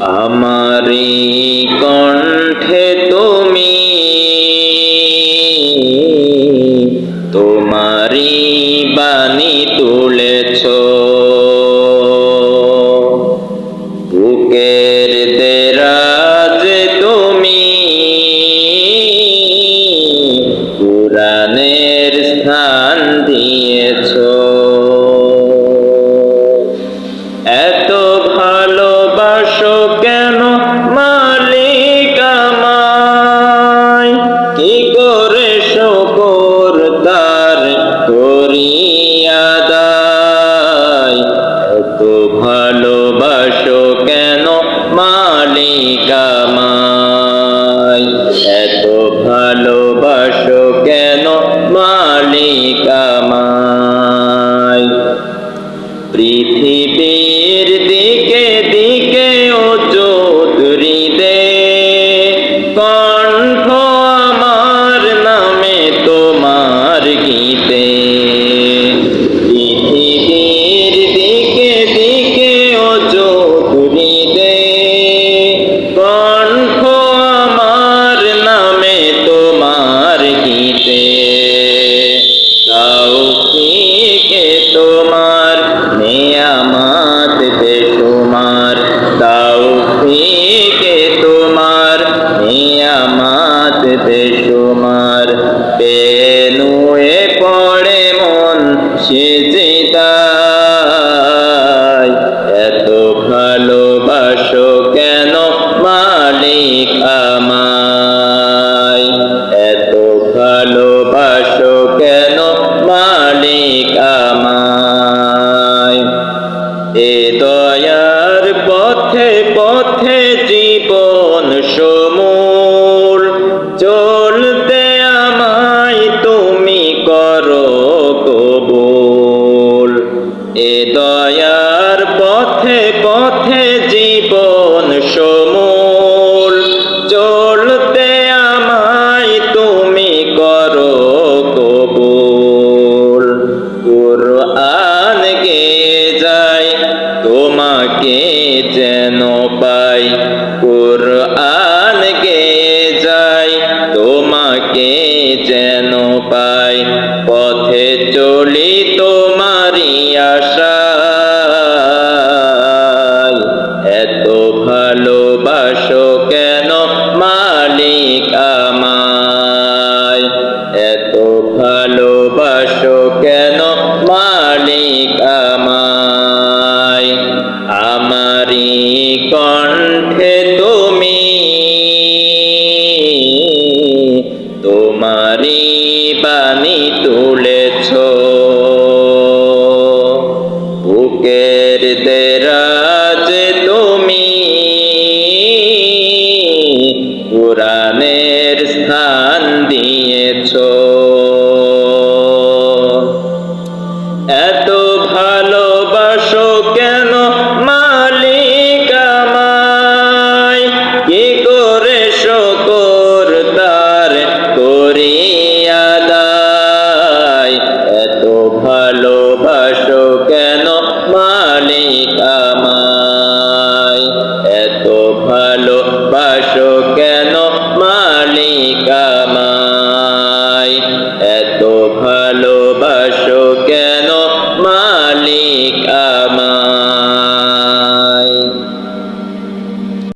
আমারি কণ্ঠে তুমি তোমারি বাণী তুলেছ, বুকের দেরাজে তুমি কুরআনের স্থান দিয়েছ। এত ভালোবাসো কেন মালিক আমায়, কি করে শুকর তার করি আদায়। এত ভালোবাসো কেন মালিক আমায়, এত ভালোবাসো কেন মালিক আমায়। পৃথিবীর দিকে দিকে ওজোত হৃদে, কণ্ঠ আমার নামে তোমার গীতে। পৃথিবীর দিকে দিকে ওজোত হৃদে, কণ্ঠ আমার নামে তোমার গীতে। তাওফিকে তোমার নিয়ামত বেশুমার, তাওফিকে তোমার নিয়ামত বেশুমার। পেনুয়ে পড়ে মন সিজদায়, এত ভালোবাসো কেন মালিক আমায়, এত ভালোবাসো কেন মালিক আমায়। এ দয়ার পথে পথে জীবন সমূল, চলতে আমায় তুমি করো কবুল। এ দয়ার পথে পথে জীবন সমূল, চলতে আমায় তুমি করো কবুল। কুরআন গেয়ে যাই তোমাকে যেন পাই, কুরআন গেয়ে যাই তোমাকে যেন পাই। পথে চলি তোমারি আশায়, এত ভালোবাসো কেন মালিক আমায়, এত ভালোবাসো কেন মালিক আমায়। আমারি কণ্ঠে